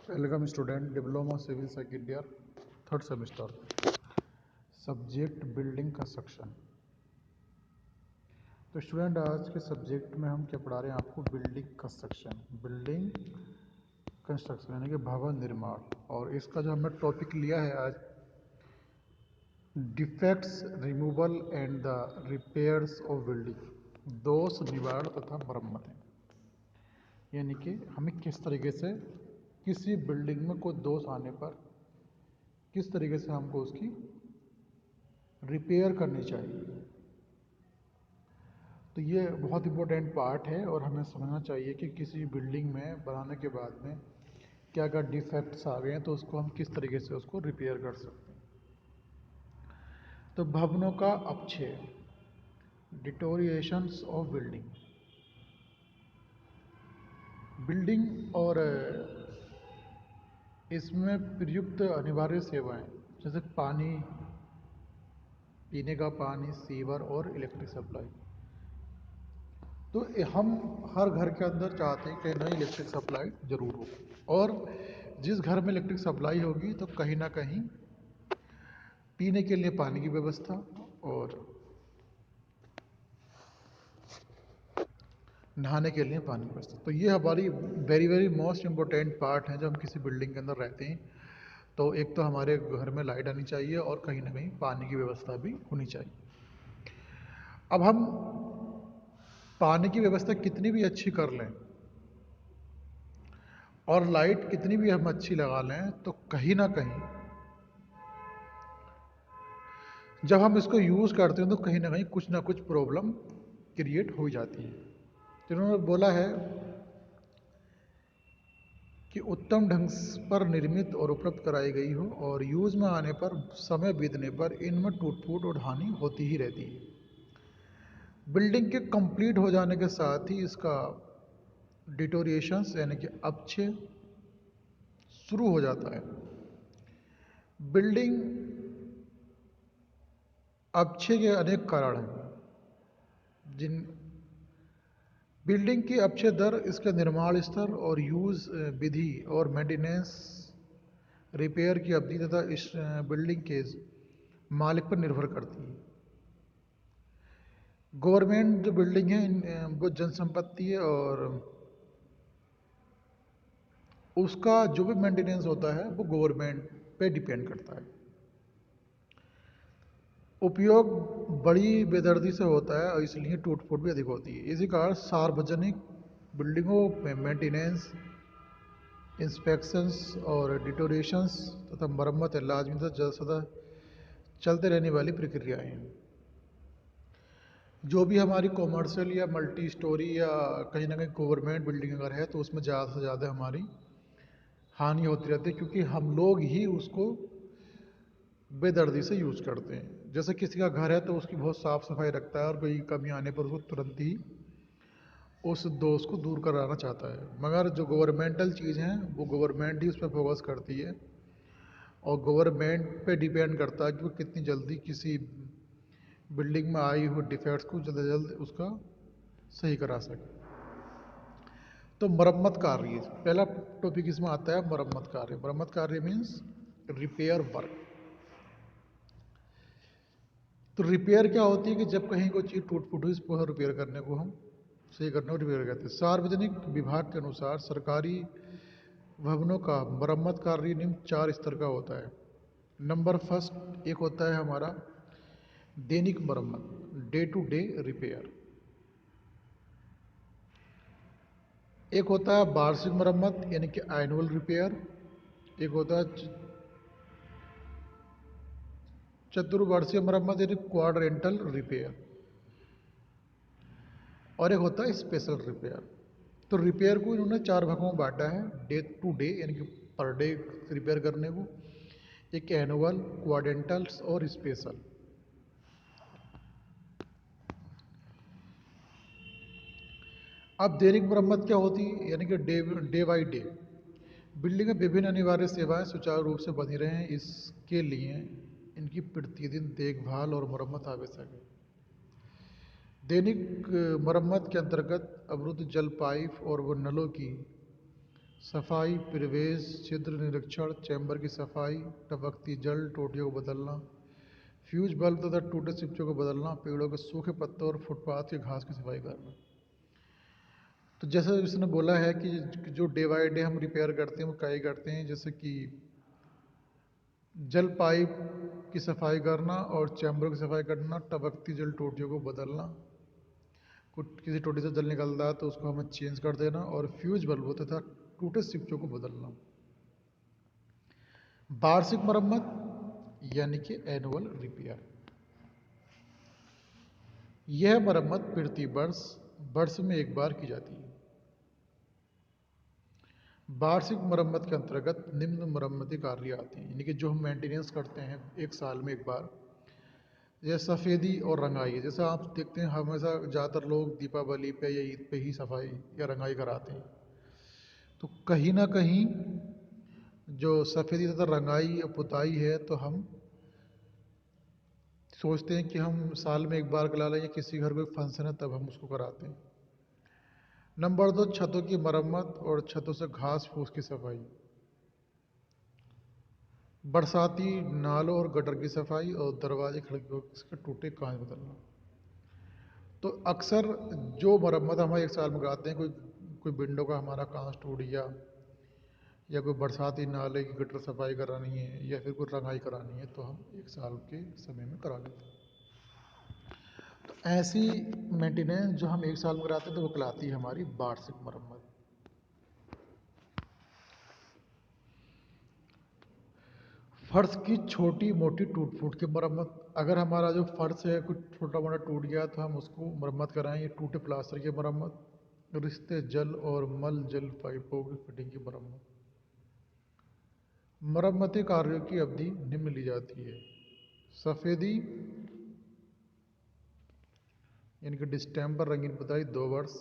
Welcome student, diploma civil second year, third semester. Subject building construction. तो student, आज के subject में हम क्या पढ़ा रहे हैं आपको? Building construction. बिल्डिंग कंस्ट्रक्शन यानी कि भवन निर्माण। और इसका जो हमने टॉपिक लिया है आज, defects removal and the repairs of building. दोष निवारण तथा मरम्मतें। यानी कि हमें किस तरीके से किसी बिल्डिंग में कोई दोष आने पर किस तरीके से हमको उसकी रिपेयर करनी चाहिए। तो ये बहुत इम्पोर्टेंट पार्ट है और हमें समझना चाहिए कि किसी बिल्डिंग में बनाने के बाद में क्या क्या डिफेक्ट्स आ गए हैं, तो उसको हम किस तरीके से उसको रिपेयर कर सकते हैं। तो भवनों का अपक्षय, डिटोरिएशंस ऑफ बिल्डिंग। बिल्डिंग और इसमें प्रयुक्त अनिवार्य सेवाएं जैसे पानी, पीने का पानी, सीवर और इलेक्ट्रिक सप्लाई। तो हम हर घर के अंदर चाहते हैं कि नई इलेक्ट्रिक सप्लाई ज़रूर हो, और जिस घर में इलेक्ट्रिक सप्लाई होगी तो कहीं ना कहीं पीने के लिए पानी की व्यवस्था और नहाने के लिए पानी की व्यवस्था। तो ये हमारी very very most important part है। जब हम किसी बिल्डिंग के अंदर रहते हैं तो एक तो हमारे घर में लाइट आनी चाहिए और कहीं ना कहीं पानी की व्यवस्था भी होनी चाहिए। अब हम पानी की व्यवस्था कितनी भी अच्छी कर लें और लाइट कितनी भी हम अच्छी लगा लें, तो कहीं ना कहीं जब हम इसको यूज़ करते हैं तो कहीं ना कुछ प्रॉब्लम क्रिएट हो जाती है। तो उन्होंने बोला है कि उत्तम ढंग पर निर्मित और उपलब्ध कराई गई हो और यूज़ में आने पर, समय बीतने पर इनमें टूट फूट और हानि होती ही रहती है। बिल्डिंग के कंप्लीट हो जाने के साथ ही इसका डिटोरिएशंस यानी कि अपक्षय शुरू हो जाता है। बिल्डिंग अपक्षय के अनेक कारण हैं। जिन बिल्डिंग की अपक्षय दर, इसके निर्माण स्तर और यूज़ विधि और मेंटेनेंस, रिपेयर की अवधि तथा इस बिल्डिंग के मालिक पर निर्भर करती है। गवर्नमेंट जो बिल्डिंग है वो जनसंपत्ति है और उसका जो भी मेंटेनेंस होता है वो गवर्नमेंट पे डिपेंड करता है। उपयोग बड़ी बेदर्दी से होता है और इसलिए टूट फूट भी अधिक होती है। इसी कारण सार्वजनिक बिल्डिंगों में मेंटेनेंस, इंस्पेक्शंस और डिटोरेशंस तथा मरम्मत लाजमी तथा सदा चलते रहने वाली प्रक्रियाएं हैं। जो भी हमारी कॉमर्शियल या मल्टी स्टोरी या कहीं ना कहीं गवर्नमेंट बिल्डिंग अगर है तो उसमें ज़्यादा से ज़्यादा हमारी हानि होती रहती है, क्योंकि हम लोग ही उसको बेदर्दी से यूज़ करते हैं। जैसे किसी का घर है तो उसकी बहुत साफ़ सफाई रखता है और कोई कमी आने पर उसको तुरंत ही उस दोष को दूर कराना चाहता है। मगर जो गवर्नमेंटल चीज़ हैं वो गवर्नमेंट ही उस पर फोकस करती है और गवर्नमेंट पे डिपेंड करता है कि वो कितनी जल्दी किसी बिल्डिंग में आई हुई डिफेक्ट्स को जल्द से जल्द उसका सही करा सके। तो मरम्मत कार्य, पहला टॉपिक इसमें आता है मरम्मत कार्य। मरम्मत कार्य मीन्स रिपेयर वर्क। तो रिपेयर क्या होती है कि जब कहीं कोई चीज़ टूट फूट हुई, इसको रिपेयर करने को हम सही करने को रिपेयर कहते हैं। सार्वजनिक विभाग के अनुसार सरकारी भवनों का मरम्मत कार्य निम्न 4 स्तर का होता है। नंबर फर्स्ट एक होता है हमारा दैनिक मरम्मत, डे टू डे रिपेयर। एक होता है वार्षिक मरम्मत यानी कि एनुअल रिपेयर। एक होता है चतुर्वर्षीय मरम्मत यानी क्वाड्रेंटल रिपेयर। और एक होता है स्पेशल रिपेयर। तो रिपेयर को इन्होंने 4 भागों में बांटा है। डे टू डे यानी कि पर डे रिपेयर करने को, एक एनुअल, क्वाड्रेंटल्स और स्पेशल। अब दैनिक मरम्मत क्या होती है, यानी कि डे बाई डे बिल्डिंग में विभिन्न अनिवार्य सेवाएं सुचारू रूप से बनी रहें, इसके लिए इनकी प्रतिदिन देखभाल और मरम्मत आवश्यक है। दैनिक मरम्मत के अंतर्गत अवरुद्ध जल पाइप और वो नलों की सफाई, प्रवेश छिद्र निरीक्षण, चैम्बर की सफाई, टपकती जल टोटियों को बदलना, फ्यूज बल्ब तथा टूटे स्विचों को बदलना, पेड़ों के सूखे पत्तों और फुटपाथ के घास की सफाई करना। तो जैसे इसने बोला है कि जो डे बाई डे हम रिपेयर करते हैं वो क्या करते हैं, जैसे कि जल पाइप की सफाई करना और चैम्बर की सफाई करना, टपकती जल टोटियों को बदलना, कुछ किसी टोटी से जल निकलता है तो उसको हमें चेंज कर देना, और फ्यूज बल्ब तथा टूटे स्विचों को बदलना। वार्षिक मरम्मत यानी कि एनुअल रिपेयर, यह मरम्मत प्रति वर्ष में एक बार की जाती है। वार्षिक मरम्मत के अंतर्गत निम्न मरम्मती कार्य आते हैं, यानी कि जो हम मेंटेनेंस करते हैं एक साल में एक बार, जैसे सफ़ेदी और रंगाई। जैसा आप देखते हैं हमेशा ज़्यादातर लोग दीपावली पे या ईद पे ही सफाई या रंगाई कराते हैं, तो कहीं ना कहीं जो सफ़ेदी तथा रंगाई या पुताई है तो हम सोचते हैं कि हम साल में एक बार करा लें, या किसी घर कोई फंक्शन है तब हम उसको कराते हैं। नंबर 2, छतों की मरम्मत और छतों से घास फूस की सफाई, बरसाती नालों और गटर की सफाई और दरवाजे खिड़कियों के टूटे कांच बदलना। तो अक्सर जो मरम्मत हम एक साल में कराते हैं, कोई कोई विंडो का हमारा कांच टूट गया, या कोई बरसाती नाले की गटर सफाई करानी है, या फिर कोई रंगाई करानी है, तो हम एक साल के समय में करा लेते हैं। तो ऐसी मेंटेनेंस जो हम एक साल में कराते हैं तो वो कहलाती है हमारी वार्षिक मरम्मत। फर्श की छोटी मोटी टूट फूट की मरम्मत, अगर हमारा जो फर्श है कुछ छोटा मोटा टूट गया तो हम उसको मरम्मत कराएं। ये टूटे प्लास्टर की मरम्मत, रिश्ते जल और मल जल पाइपों की फिटिंग की मरम्मत। मरम्मती कार्यों की अवधि निम्न ली जाती है। सफ़ेदी यानी कि डिस्टेम्पर रंगीन पुताई 2 वर्ष,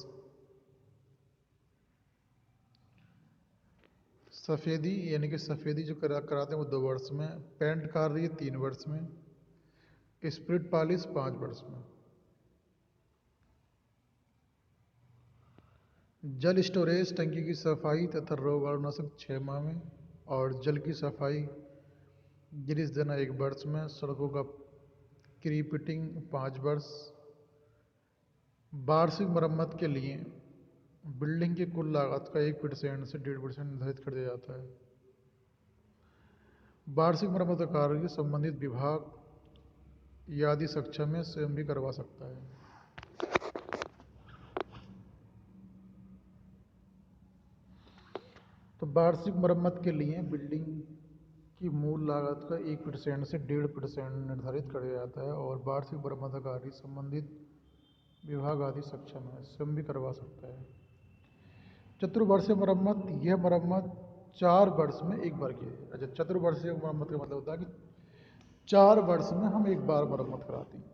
सफ़ेदी यानी कि सफ़ेदी जो कराते हैं वो 2 वर्ष में, पेंट कार्य 3 वर्ष में, स्प्रिट पॉलिश 5 वर्ष में। जल स्टोरेज टंकी की सफाई तथा रोगाणुनाशक 6 माह में, और जल की सफाई ग्रीस देना 1 वर्ष में, सड़कों का क्रीपिटिंग 5 वर्ष। वार्षिक मरम्मत के लिए बिल्डिंग की कुल लागत का 1% से 1.5% निर्धारित कर दिया जाता है। वार्षिक मरम्मत का कार्य संबंधित विभाग यादि सक्षम में स्वयं भी करवा सकता है। तो वार्षिक मरम्मत के लिए बिल्डिंग की मूल लागत का 1% से 1.5% निर्धारित कर दिया जाता है, और वार्षिक मरम्मत का कार्य संबंधित विभाग आदि सक्षम है स्वयं भी करवा सकता है। चतुर्वर्षीय मरम्मत, यह मरम्मत 4 वर्ष में एक बार की जाती है। अच्छा, चतुर्वर्षीय मरम्मत का मतलब होता है कि 4 वर्ष में हम एक बार मरम्मत कराते हैं।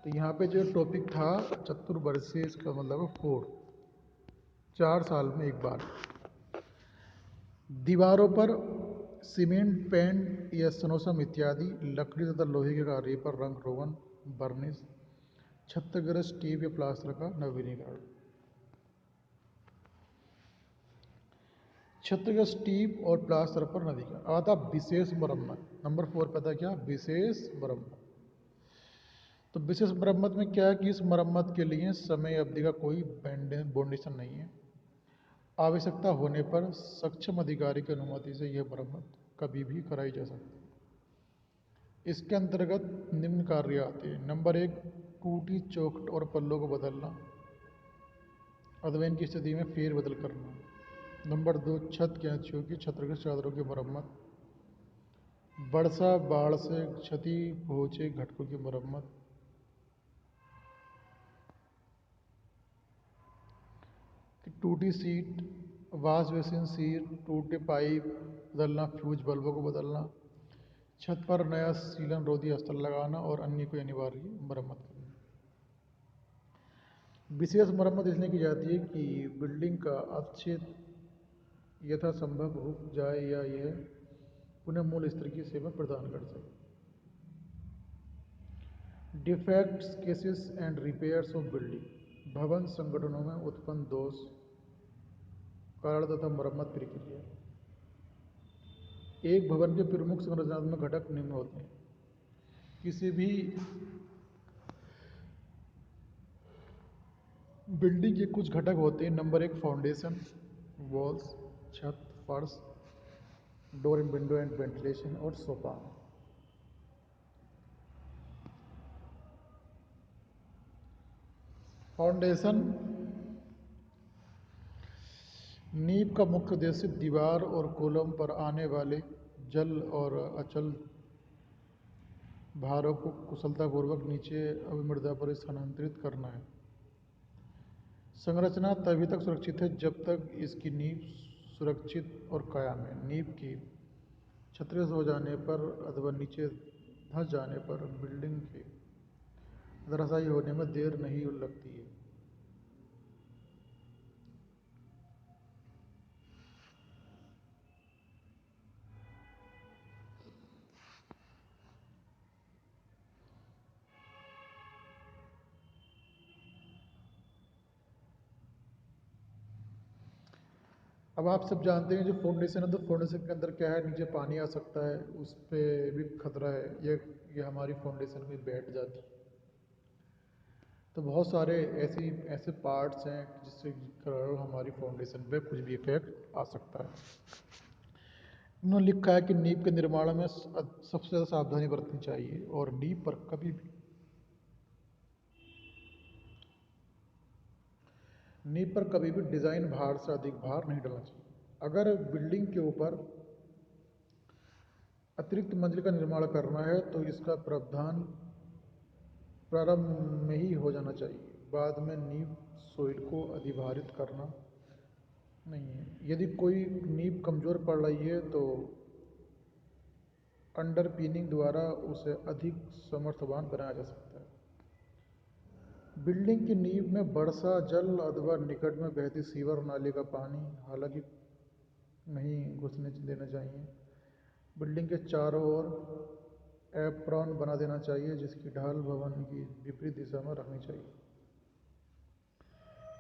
तो यहाँ पे जो टॉपिक था चतुर्वर्षीय, इसका मतलब है 4 साल में एक बार। दीवारों पर सीमेंट पेंट या सनोसम इत्यादि लकड़ी तथा लोहे के कार्य पर रंग रोगन बर्निश, छत्तग्रस्त टीप या प्लास्टर का नवीनीकरण। छत्तग्रस्त टीप और प्लास्टर पर नवीनीकरण आता विशेष मरम्मत। नंबर 4 पता क्या, विशेष मरम्मत। तो विशेष मरम्मत में क्या है कि इस मरम्मत के लिए समय अवधि का कोई बाउंडेशन नहीं है। आवश्यकता होने पर सक्षम अधिकारी की अनुमति से यह मरम्मत कभी भी कराई जा सकती है। इसके अंतर्गत निम्न कार्य आते हैं। नंबर 1, टूटी चौखट और पल्लों को बदलना, अध्ययन की स्थिति में फेर बदल करना। नंबर 2, छत कैंचियों की क्षतिग्रस्त चादरों की मरम्मत, वर्षा बाढ़ से क्षति पहुँचे घटकों की मरम्मत। टूटी सीट, वॉश बेसिन सीट, टूटे पाइप बदलना, फ्यूज बल्बों को बदलना, छत पर नया सीलन रोधी अस्तर लगाना और अन्य कोई अनिवार्य मरम्मत करना। विशेष मरम्मत इसलिए की जाती है कि बिल्डिंग का अपच्छेद यथासंभव हो जाए या यह पुनः मूल स्तर की सेवा प्रदान कर सके। Defects cases and repairs of building, भवन संगठनों में उत्पन्न दोष कारण तथा मरम्मत प्रक्रिया। एक भवन के प्रमुख संरचनात्मक घटक निम्न होते हैं। किसी भी बिल्डिंग के कुछ घटक होते हैं। नंबर 1 फाउंडेशन, वॉल्स, छत, फर्श, door and window and ventilation और सोपान। फाउंडेशन नींव का मुख्य उद्देश्य दीवार और कॉलम पर आने वाले जल और अचल भारों को कुशलतापूर्वक नीचे अभिमृदा पर स्थानांतरित करना है। संरचना तभी तक सुरक्षित है जब तक इसकी नींव सुरक्षित और कायम है। नींव की क्षतिग्रस्त हो जाने पर अथवा नीचे धंस जाने पर बिल्डिंग के धराशायी होने में देर नहीं लगती है। अब आप सब जानते हैं जो फाउंडेशन है, तो फाउंडेशन के अंदर क्या है, नीचे पानी आ सकता है, उस पर भी खतरा है। ये हमारी फाउंडेशन में बैठ जाती है। तो बहुत सारे ऐसे पार्ट्स हैं जिससे हमारी फाउंडेशन पे कुछ भी इफेक्ट आ सकता है। उन्होंने लिखा है कि नींव के निर्माण में सबसे ज़्यादा सावधानी बरतनी चाहिए और नींव पर कभी भी डिज़ाइन भार से अधिक भार नहीं डालना चाहिए। अगर बिल्डिंग के ऊपर अतिरिक्त मंजिल का निर्माण करना है तो इसका प्रावधान प्रारंभ में ही हो जाना चाहिए। बाद में नींव सॉइल को अधिभारित करना नहीं है। यदि कोई नींव कमज़ोर पड़ रही है तो अंडरपिनिंग द्वारा उसे अधिक समर्थवान बनाया जा सकता है। बिल्डिंग की नींव में वर्षा जल अथवा निकट में बहती सीवर नाली का पानी हालांकि नहीं घुसने देना चाहिए। बिल्डिंग के चारों ओर एप्रॉन बना देना चाहिए जिसकी ढाल भवन की विपरीत दिशा में रखनी चाहिए।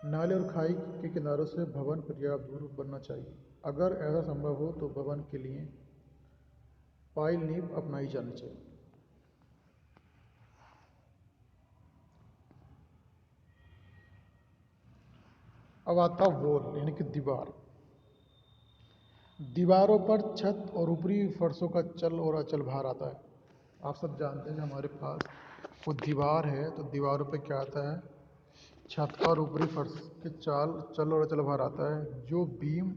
नाले और खाई के किनारों से भवन पर्याप्त दूर बनना चाहिए। अगर ऐसा संभव हो तो भवन के लिए पाइल नींव अपनाई जानी चाहिए। अब आता वॉल यानी कि दीवार। दीवारों पर छत और ऊपरी फर्शों का चल और अचल भार आता है। आप सब जानते हैं हमारे पास वो दीवार है तो दीवारों पे क्या आता है, छत का और ऊपरी फर्श के चल और अचल भार आता है जो बीम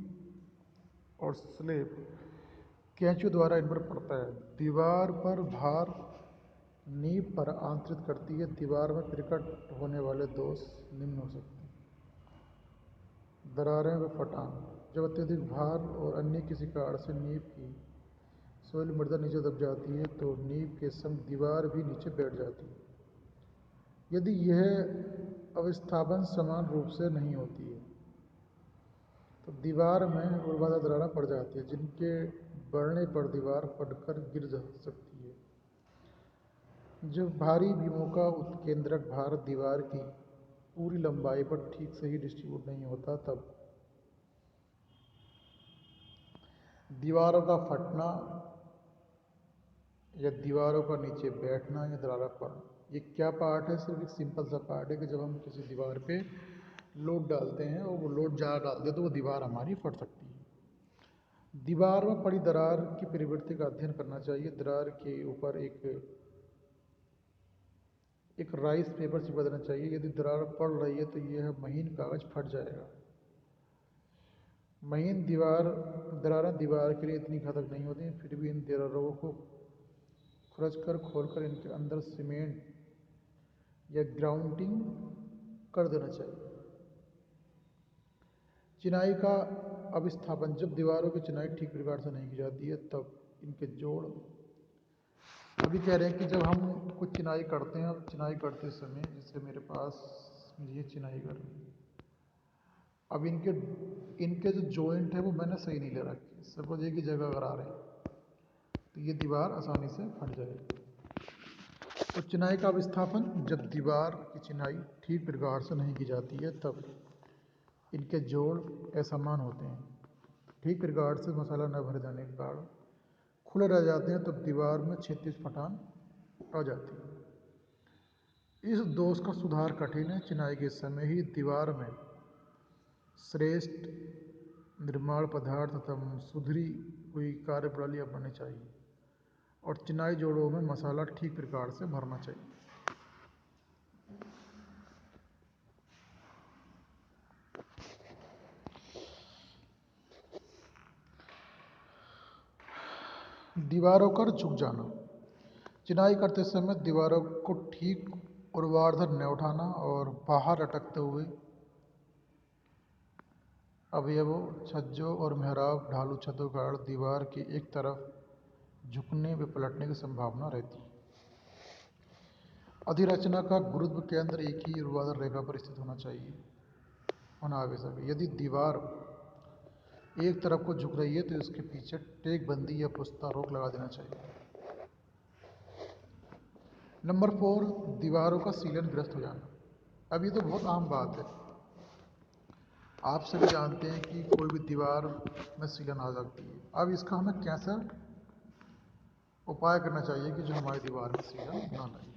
और स्लेब कैंचियों द्वारा इन पर पड़ता है। दीवार पर भार नींव पर आंतरित करती है। दीवार में प्रकट होने वाले दोष निम्न हो सकते हैं। दरारें व फटान। जब अत्यधिक भार और अन्य किसी कारण से नींव की सोइल मृदा नीचे दब जाती है तो नींव के संग दीवार भी नीचे बैठ जाती है। यदि यह अविस्थापन समान रूप से नहीं होती है तो दीवार में ऊर्ध्वाधर दरारें पड़ जाती है जिनके बढ़ने पर दीवार फटकर गिर जा सकती है। जब भारी बीमों का उत्केंद्रक भार दीवार की पूरी लंबाई पर ठीक से ही डिस्ट्रीब्यूट नहीं होता तब दीवारों का फटना या दीवारों का नीचे बैठना या दरार पड़ना। ये क्या पार्ट है, सिर्फ एक सिंपल सा पार्ट है कि जब हम किसी दीवार पे लोड डालते हैं और वो लोड ज़्यादा डालते हैं तो वो दीवार हमारी फट सकती है। दीवार में पड़ी दरार की प्रवृत्ति का अध्ययन करना चाहिए। दरार के ऊपर एक राइस पेपर चिपका देना चाहिए। यदि दरार पड़ रही है तो यह महीन कागज फट जाएगा। महीन दरारें दीवार के लिए इतनी घातक नहीं होती हैं, फिर भी इन दरारों को खुरचकर खोलकर इनके अंदर सीमेंट या ग्राउंडिंग कर देना चाहिए। चिनाई का अभिस्थापन। जब दीवारों की चिनाई ठीक प्रकार से नहीं की जाती है तब इनके जोड़ अभी कह रहे हैं कि जब हम कुछ चिनाई करते हैं, अब चिनाई करते समय जैसे मेरे पास ये चिनाई कर रही है, अब इनके जो जॉइंट है वो मैंने सही नहीं ले रखे। सपोज एक ही जगह अगर आ रहे हैं तो ये दीवार आसानी से फट जाएगी। तो चिनाई का विस्थापन। जब दीवार की चिनाई ठीक प्रकार से नहीं की जाती है तब इनके जोड़ असमान होते हैं। ठीक प्रकार से मसाला न भर जाने के कारण खुले रह जाते हैं, तब दीवार में क्षैतिज फटान आ जाती है। इस दोष का सुधार कठिन है। चिनाई के समय ही दीवार में श्रेष्ठ निर्माण पदार्थ तथा सुधरी हुई कार्यप्रणाली अपनानी चाहिए और चिनाई जोड़ों में मसाला ठीक प्रकार से भरना चाहिए। दीवारों पर झुक जाना। चिनाई करते समय दीवारों को ठीक ऊर्ध्वाधर न उठाना और बाहर लटकते हुए अवयवों, छज्जों और मेहराब ढालू छतों के कारण दीवार की एक तरफ झुकने व पलटने की संभावना रहती है। अधिरचना का गुरुत्व केंद्र एक ही ऊर्ध्वाधर रेखा पर स्थित होना आवश्यक है। यदि दीवार एक तरफ को झुक रही है तो इसके पीछे टेक बंदी या पुख्ता रोक लगा देना चाहिए। नंबर 4, दीवारों का सीलन ग्रस्त हो जाना। अब ये तो बहुत आम बात है, आप सभी जानते हैं कि कोई भी दीवार में सीलन आ सकती है। अब इसका हमें कैसा उपाय करना चाहिए कि जो हमारी दीवार में सीलन ना लगे।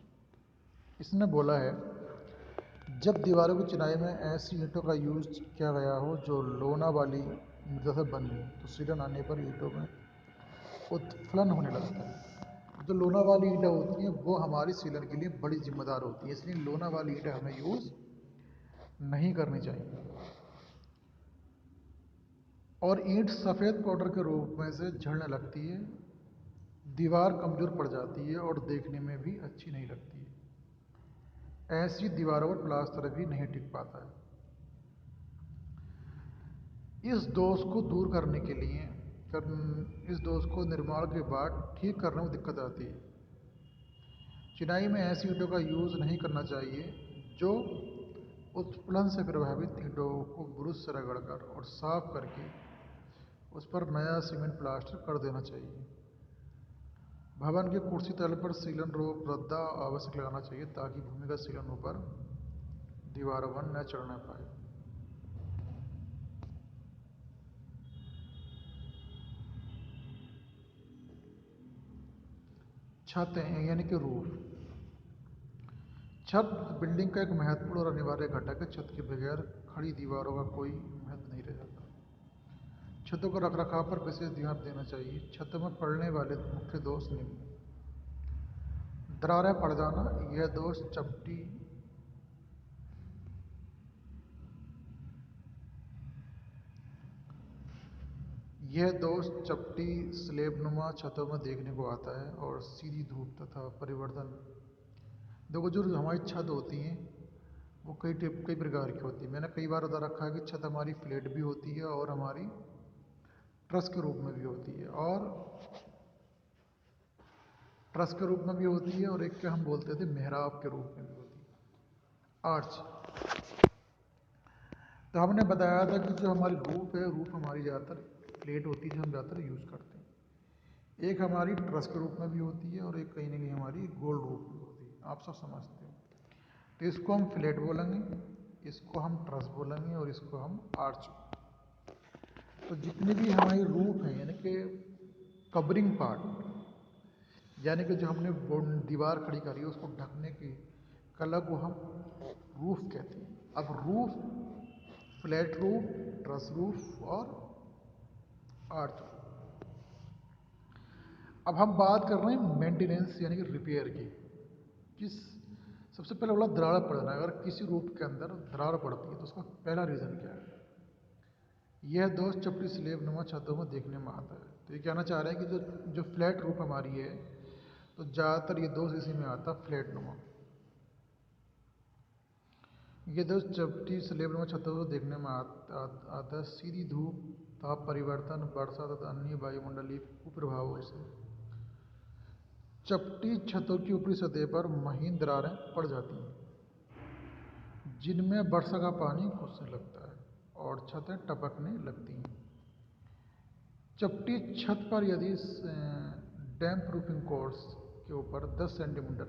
इसने बोला है, जब दीवारों की चिनाई में ऐसी ईंटों का यूज किया गया हो जो लोना वाली मृदा से बनी हो, तो सीलन आने पर ईंटों में उत्फलन होने लगता है। जो लोना वाली ईंटें होती हैं वो हमारी सीलन के लिए बड़ी जिम्मेदार होती है, इसलिए लोना वाली ईंटें हमें यूज नहीं करनी चाहिए। और ईंट सफ़ेद पाउडर के रूप में से झड़ने लगती है, दीवार कमज़ोर पड़ जाती है और देखने में भी अच्छी नहीं लगती है। ऐसी दीवारों पर प्लास्टर भी नहीं टिक पाता है। इस दोष को दूर करने के लिए इस दोष को निर्माण के बाद ठीक करने में दिक्कत आती है। चिनाई में ऐसी ईंटों का यूज़ नहीं करना चाहिए जो उत्प्लन से प्रभावित ईंटों को ब्रश से रगड़कर और साफ करके उस पर नया सीमेंट प्लास्टर कर देना चाहिए। भवन के कुर्सी तल पर सीलन रोक रद्दा आवश्यक लगाना चाहिए ताकि भूमिगत सीलन ऊपर दीवारों पर न चढ़ने पाए। छतें यानी कि रूफ। छत बिल्डिंग का एक महत्वपूर्ण और अनिवार्य घटक है। छत के बगैर खड़ी दीवारों का कोई महत्व नहीं रह जाता। छतों को रखरखाव पर विशेष ध्यान देना चाहिए। छत में पड़ने वाले मुख्य दोष निम्न: दरारें पड़ जाना, यह दोष चपटी स्लेबनुमा छतों में देखने को आता है और सीधी धूप तथा परिवर्तन। देखो, जो हमारी छत होती हैं वो कई प्रकार की होती है। मैंने कई बार बता रखा है कि छत हमारी फ्लैट भी होती है और हमारी ट्रस के रूप में भी होती है, और एक के हम बोलते थे मेहराब के रूप में भी होती है, आर्च। तो हमने बताया था कि जो हमारी रूफ है, रूफ हमारी ज़्यादातर प्लेट होती है जो हम ज़्यादातर यूज़ करते हैं। एक हमारी ट्रस के रूप में भी होती है और एक कहीं ना कहीं हमारी गोल रूप में होती है, आप सब समझते हो। तो इसको हम फ्लैट बोलेंगे, इसको हम ट्रस बोलेंगे और इसको हम आर्च। तो जितनी भी हमारी रूफ है यानी कि कवरिंग पार्ट, यानी कि जो हमने दीवार खड़ी करी है उसको ढकने की कला को हम रूफ कहते हैं। अब roof, flat roof, truss roof और आर्च रूफ। अब हम बात कर रहे हैं मेंटेनेंस यानी कि रिपेयर की। सबसे पहले बोला दरार पड़ना। अगर किसी रूफ के अंदर दरार पड़ती है तो उसका पहला रीज़न क्या है? यह दोष चपटी स्लेब नुमा छतों में देखने में आता है। तो ये कहना चाह रहे हैं कि जो फ्लैट रूफ हमारी है तो ज़्यादातर ये दोष इसी में आता है, फ्लैट नुमा। ये दोष चपटी स्लेब नुमा छतों को देखने में आता है। सीधी धूप, ताप परिवर्तन, वर्षा तथा अन्य वायुमंडलीय कुप्रभावों से चपटी छतों की ऊपरी सतह पर महीन दरारें पड़ जाती हैं जिनमें वर्षा का पानी घुसने लगता है और छतें टपकने लगती हैं। चपटी छत पर यदि डैम्प प्रूफिंग कोर्स के ऊपर 10 सेंटीमीटर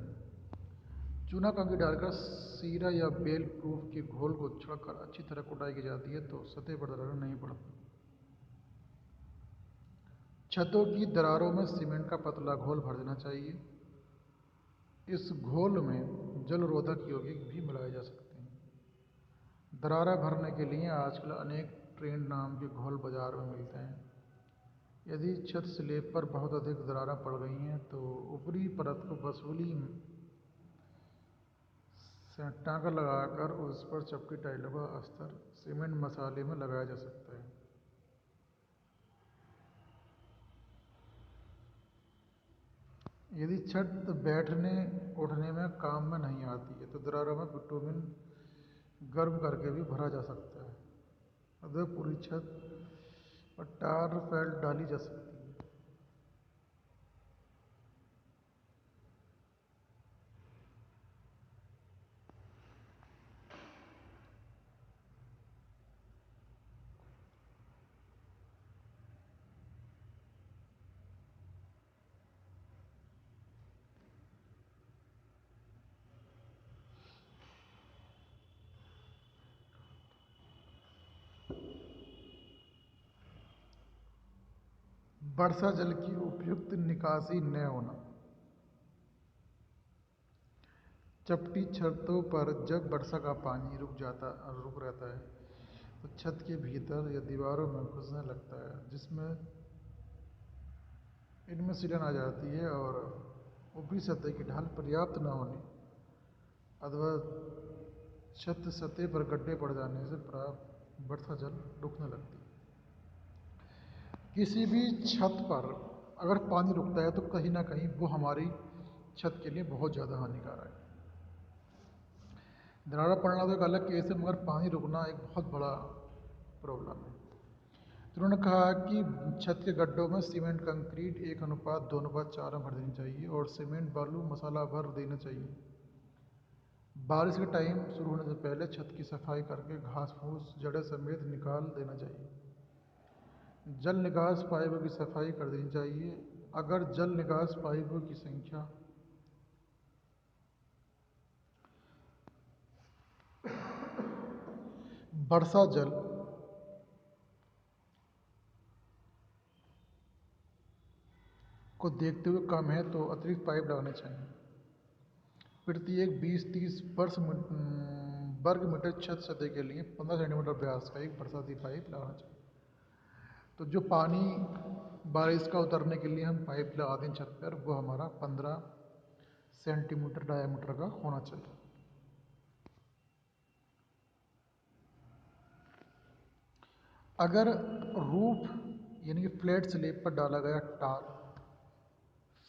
चूना कंकरी डालकर सीरा या बेल प्रूफ के घोल को छिड़ककर अच्छी तरह कुटाई की जाती है तो सतह पर दरारें नहीं पड़ती। छतों की दरारों में सीमेंट का पतला घोल भर देना चाहिए। इस घोल में जल रोधक यौगिक भी मिलाए जा सकते हैं। दरारें भरने के लिए आजकल अनेक ट्रेंड नाम के घोल बाजार में मिलते हैं। यदि छत स्लैब पर बहुत अधिक दरारें पड़ गई हैं तो ऊपरी परत को बसूली से टाँका लगाकर उस पर चपटी टाइलों का अस्तर सीमेंट मसाले में लगाया जा सकता है। यदि छत बैठने उठने में काम में नहीं आती है तो दरारों में बिटुमिन गर्म करके भी भरा जा सकता है। अतः पूरी छत पर टार फेल्ट डाली जा सकती है। वर्षा जल की उपयुक्त निकासी न होना। चपटी छतों पर जब वर्षा का पानी रुक रहता है तो छत के भीतर या दीवारों में घुसने लगता है जिसमें इनमें सिलन आ जाती है और ऊपरी सतह की ढाल पर्याप्त न होने अथवा छत सतह पर गड्ढे पड़ जाने से प्राप्त वर्षा जल रुकने लगती है। किसी भी छत पर अगर पानी रुकता है तो कहीं ना कहीं वो हमारी छत के लिए बहुत ज़्यादा हानिकारक है। दरारें पड़ना तो एक अलग केस है मगर पानी रुकना एक बहुत बड़ा प्रॉब्लम है। तो उन्होंने कहा कि छत के गड्ढों में सीमेंट कंक्रीट 1:2:4 में भर देनी चाहिए और सीमेंट बालू मसाला भर देना चाहिए। बारिश के टाइम शुरू होने से पहले छत की सफाई करके घास फूस जड़ें समेत निकाल देना चाहिए। जल निकास पाइपों की सफाई कर देनी चाहिए। अगर जल निकास पाइपों की संख्या वर्षा जल को देखते हुए कम है तो अतिरिक्त पाइप लगाने चाहिए। प्रत्येक 20-30 वर्ग मीटर छत सतह के लिए 15 सेंटीमीटर व्यास का एक बरसाती पाइप लगाना चाहिए। तो जो पानी बारिश का उतरने के लिए हम पाइप लगाते हैं छत पर वो हमारा 15 सेंटीमीटर डायामीटर का होना चाहिए। अगर रूफ यानी कि फ्लैट स्लैब पर डाला गया टार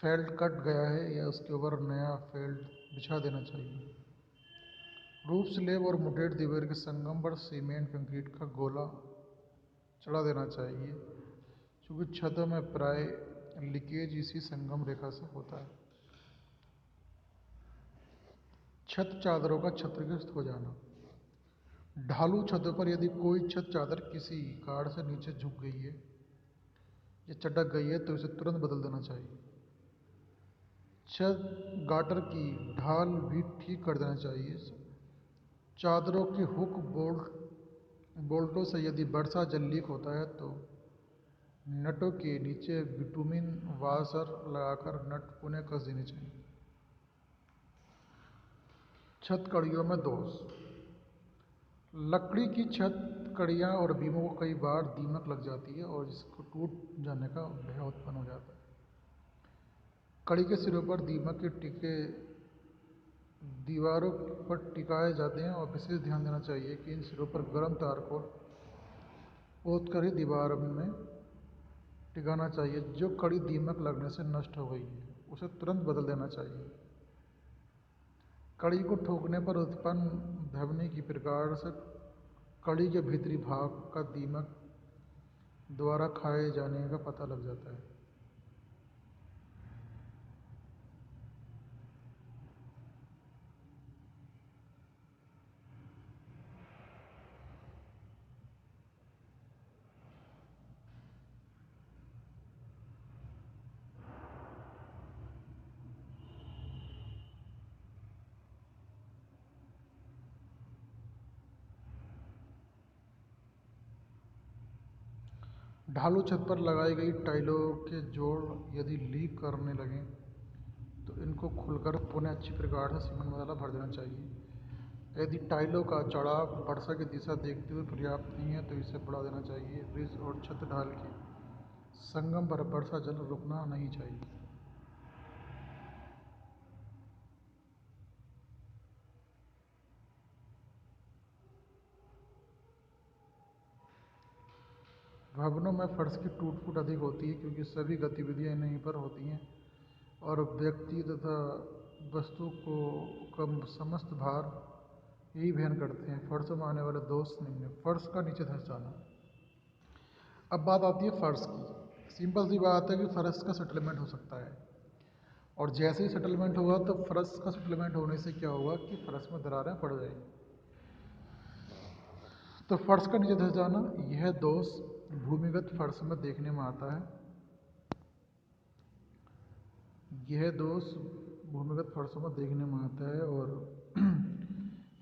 फेल्ट कट गया है या उसके ऊपर नया फेल्ट बिछा देना चाहिए। रूफ स्लैब और मुटेड दीवार के संगम पर सीमेंट कंक्रीट का गोला चढ़ा देना चाहिए क्योंकि छतों में प्राय लीकेज इसी संगम रेखा से होता है। छत चादरों का क्षतिग्रस्त हो जाना। ढालू छतों पर यदि कोई छत चादर किसी कारण से नीचे झुक गई है या चटक गई है तो इसे तुरंत बदल देना चाहिए। छत गाटर की ढाल भी ठीक कर देना चाहिए। चादरों के हुक बोल्टों से यदि वर्षा जल लीक होता है तो नटों के नीचे बिटुमिन वाशर लगाकर नट पुनः कस देने चाहिए। छत कड़ियों में दोष। लकड़ी की छत कड़ियाँ और बीमों को कई बार दीमक लग जाती है और इसको टूट जाने का भय उत्पन्न हो जाता है। कड़ी के सिरों पर दीमक के टीके दीवारों पर टिकाए जाते हैं और विशेष ध्यान देना चाहिए कि इन सिरों पर गर्म तार को पोत कर ही दीवार में टिकाना चाहिए। जो कड़ी दीमक लगने से नष्ट हो गई है उसे तुरंत बदल देना चाहिए। कड़ी को ठोकने पर उत्पन्न ध्वनि की प्रकार से कड़ी के भीतरी भाग का दीमक द्वारा खाए जाने का पता लग जाता है। ढालू छत पर लगाई गई टाइलों के जोड़ यदि लीक करने लगें तो इनको खुलकर पुनः अच्छी प्रकार से सीमेंट मसाला भर देना चाहिए। यदि टाइलों का चढ़ाव वर्षा की दिशा देखते हुए पर्याप्त नहीं है तो इसे बढ़ा देना चाहिए। रिज और छत ढाल के संगम पर वर्षा जल रुकना नहीं चाहिए। भवनों में फर्श की टूट फूट अधिक होती है क्योंकि सभी गतिविधियां इन्हीं पर होती हैं और व्यक्ति तथा वस्तु को कम समस्त भार यही वहन करते हैं। फर्शों में आने वाले दोष निम्न हैं। फर्श का नीचे धंस जाना। अब बात आती है फर्श की। सिंपल सी बात है कि फर्श का सेटलमेंट हो सकता है और जैसे ही सेटलमेंट होगा तो फर्श का सेटलमेंट होने से क्या होगा कि फर्श में दरारें पड़ जाएंगी। तो फर्श का नीचे धंस जाना यह दोष भूमिगत फर्श में देखने में आता है। यह दोष भूमिगत फर्शों में देखने में आता है और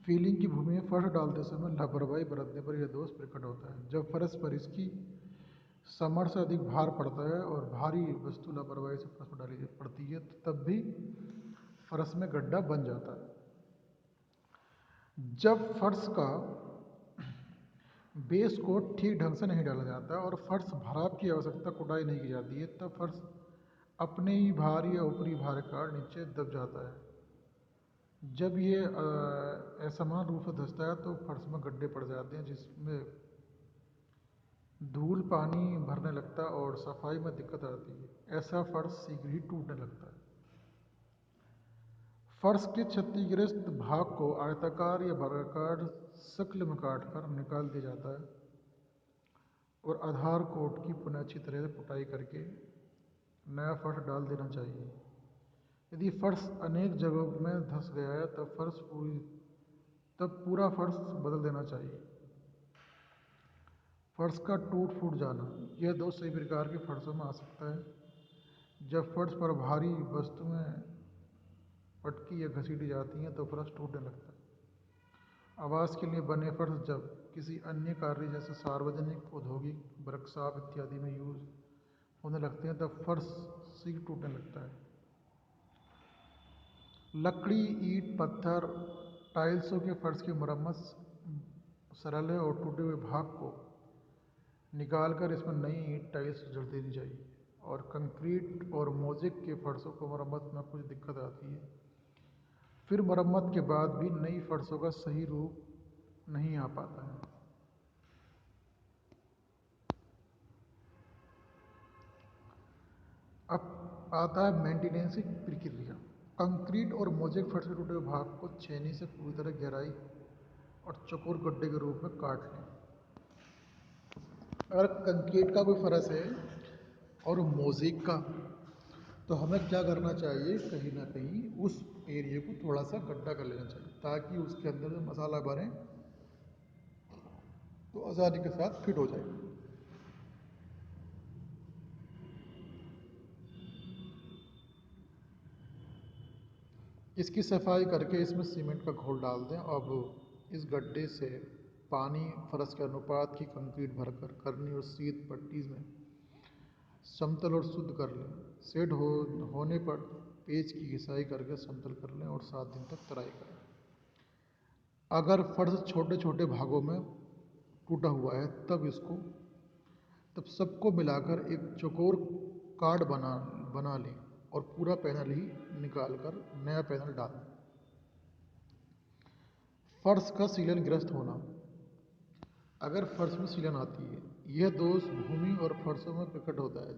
फीलिंग की भूमि में फर्श डालते समय लापरवाही बरतने पर यह दोष प्रकट होता है। जब फर्श पर इसकी सामर्थ्य से अधिक भार पड़ता है और भारी वस्तु लापरवाही से फर्श पर डाली पड़ती है तो तब भी फर्श में गड्ढा बन जाता है। जब फर्श का बेस को ठीक ढंग से नहीं डाला जाता और फर्श भराव की आवश्यकता कुटाई नहीं की जाती है तब फर्श अपने ही भार या ऊपरी भार का नीचे दब जाता है। जब ये असमान रूप से धंसता है तो फर्श में गड्ढे पड़ जाते हैं जिसमें धूल पानी भरने लगता है और सफाई में दिक्कत आती है। ऐसा फर्श शीघ्र ही टूटने लगता है। फर्श के क्षतिग्रस्त भाग को आयताकार या वर्गाकार शक्ल में काटकर निकाल दिया जाता है और आधार कोट की पुनः अच्छी तरह से पुताई करके नया फर्श डाल देना चाहिए। यदि फर्श अनेक जगहों में धंस गया है तब पूरा फर्श बदल देना चाहिए। फर्श का टूट फूट जाना यह दोष सभी प्रकार के फर्शों में आ सकता है। जब फर्श पर भारी वस्तुएं पटकी या घसीटी जाती हैं तो फर्श टूटने लगता है। आवास के लिए बने फर्श जब किसी अन्य कार्य जैसे सार्वजनिक औद्योगिक वर्कशॉप इत्यादि में यूज होने लगते हैं तब फर्श शीघ्र टूटने लगता है। लकड़ी ईंट पत्थर टाइल्सों के फर्श की मरम्मत सरल है और टूटे हुए भाग को निकालकर इसमें नई ईंट टाइल्स जड़ देनी चाहिए। और कंक्रीट और मोज़ेक के फर्शों को मरम्मत में कुछ दिक्कत आती है। फिर मरम्मत के बाद भी नई फर्शों का सही रूप नहीं आ पाता है। अब आता है मेंटेनेंस की प्रक्रिया। कंक्रीट और मोज़ेक फर्श के टूटे हुए भाग को छेनी से पूरी तरह गहराई और चौकोर गड्ढे के रूप में काट लें। अगर कंक्रीट का कोई फर्श है और मोज़ेक का तो हमें क्या करना चाहिए, कहीं ना कहीं उस एरिया को थोड़ा सा गड्ढा कर लेना चाहिए ताकि उसके अंदर जो मसाला भरें तो आसानी के साथ फिट हो जाए। इसकी सफाई करके इसमें सीमेंट का घोल डाल दें। अब इस गड्ढे से पानी फर्श के अनुपात की कंक्रीट भरकर करनी और शीत पट्टी में समतल और शुद्ध कर लें। होने पर पेच की घिसाई करके समतल कर लें और 7 दिन तक तराई करें। अगर फर्श छोटे छोटे भागों में टूटा हुआ है तब सबको मिलाकर एक चौकोर कार्ड बना लें और पूरा पैनल ही निकाल कर नया पैनल डालें। फर्श का सीलन ग्रस्त होना। अगर फर्श में सीलन आती है यह दोष भूमि और फर्शों में प्रकट होता है।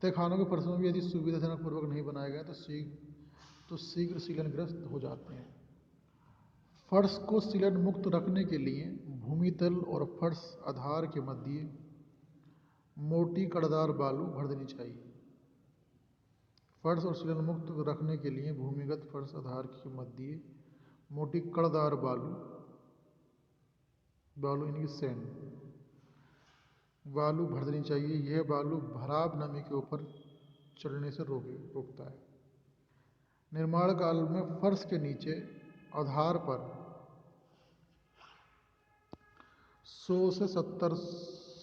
तहखानों के फर्शों में भी यदि सुविधाजनक पूर्वक नहीं बनाए गए तो शीघ्र सीलन ग्रस्त हो जाते हैं। फर्श को सीलन मुक्त रखने के लिए भूमि तल और फर्श आधार के मध्य मोटी कड़दार बालू भर देनी चाहिए। फर्श और सीलन मुक्त रखने के लिए भूमिगत फर्श आधार के मध्य मोटी कड़दार बालू यानी सैंड बालू भर देनी चाहिए। यह बालू भराव नमी के ऊपर चढ़ने से रोकता है। निर्माण काल में फर्श के नीचे आधार पर 100 से 70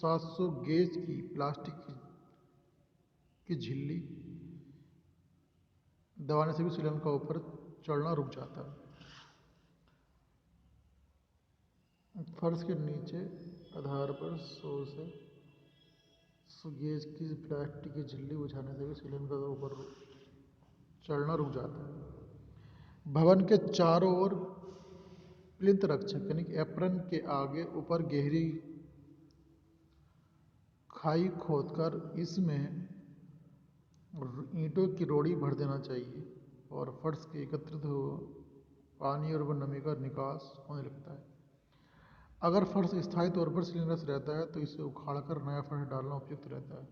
700 गेज की प्लास्टिक की झिल्ली दबाने से भी सीलन का ऊपर चढ़ना रुक जाता है। फर्श के नीचे आधार पर 100 से 100 गेज की प्लास्टिक की झिल्ली बिछाने से भी सीलन का ऊपर चढ़ना रुक जाता है। भवन के चारों ओर प्लिंथ रक्षक यानी कि एप्रन के आगे ऊपर गहरी खाई खोदकर इसमें ईंटों की रोड़ी भर देना चाहिए और फर्श के एकत्रित हो पानी और नमी का निकास होने लगता है। अगर फर्श स्थायी तौर पर सीलनलेस रहता है तो इसे उखाड़कर नया फर्श डालना उपयुक्त रहता है।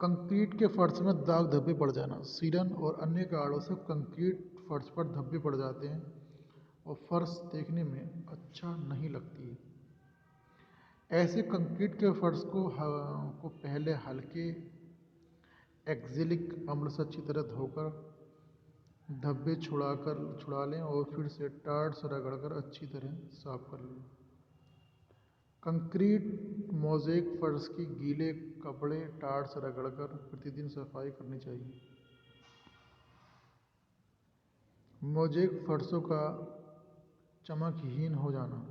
कंक्रीट के फर्श में दाग धब्बे पड़ जाना, सीलन और अन्य कारणों से कंक्रीट फर्श पर धब्बे पड़ जाते हैं और फर्श देखने में अच्छा नहीं लगती है। ऐसे कंक्रीट के फर्श को पहले हल्के एक्जेलिक अम्ल से अच्छी तरह धोकर धब्बे छुड़ा लें और फिर से टाट से रगड़कर अच्छी तरह साफ कर लें। कंक्रीट मोज़ेक फर्श की गीले कपड़े टाट से रगड़कर प्रतिदिन सफाई करनी चाहिए। मोज़ेक फर्शों का चमकहीन हो जाना।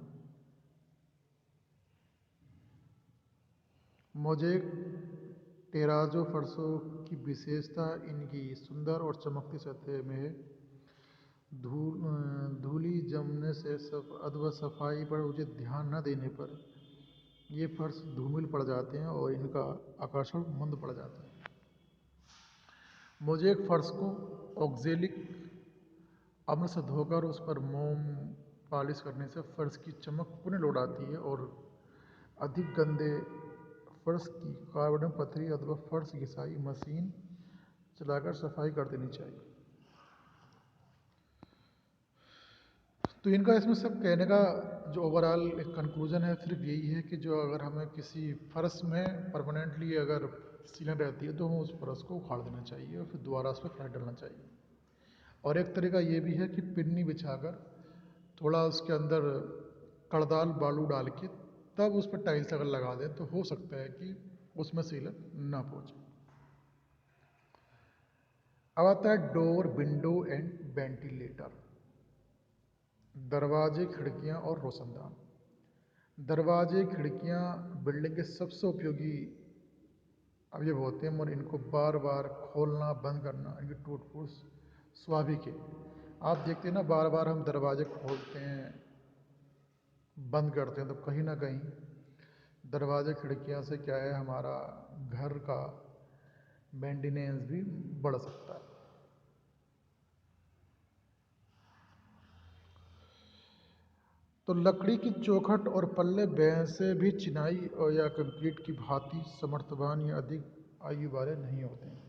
मोज़ेक टेराज़ो फर्शों की विशेषता इनकी सुंदर और चमकती सतह में है। धूली जमने से अथवा सफाई पर उचित ध्यान न देने पर ये फर्श धूमिल पड़ जाते हैं और इनका आकर्षण मंद पड़ जाता है। मोज़ेक फर्श को ऑक्जेलिक अम्ल से धोकर उस पर मोम पॉलिश करने से फर्श की चमक पुनः लौट आती है और अधिक गंदे फर्श की कार्बन पथरी अथवा फर्श घिसाई मशीन चलाकर सफाई कर देनी चाहिए। तो इनका इसमें सब कहने का जो ओवरऑल एक कंक्लूजन है सिर्फ यही है कि जो अगर हमें किसी फर्श में परमानेंटली अगर सीलन रहती है तो हमें उस फर्श को उखाड़ देना चाहिए और फिर दोबारा उस पर फ्लैट डालना चाहिए। और एक तरीका ये भी है कि पिन्नी बिछाकर थोड़ा उसके अंदर कड़दाल बालू डाल के तब उस पर टाइल्स अगर लगा दें तो हो सकता है कि उसमें सीलन ना पहुंचे। अब आता है डोर, विंडो एंड वेंटिलेटर। दरवाजे, खिड़कियां और रोशनदान। दरवाजे, खिड़कियां बिल्डिंग के सबसे उपयोगी अवयव होते हैं और इनको बार बार खोलना बंद करना इनकी टूट फूट स्वाभाविक है। आप देखते हैं ना, बार बार हम दरवाजे खोलते हैं बंद करते हैं तो कहीं ना कहीं दरवाजे खिड़कियां से क्या है, हमारा घर का मेंटेनेंस भी बढ़ सकता है। तो लकड़ी की चौखट और पल्ले वैसे भी चिनाई और या कंक्रीट की भांति समर्थवान या अधिक आयु वाले नहीं होते हैं।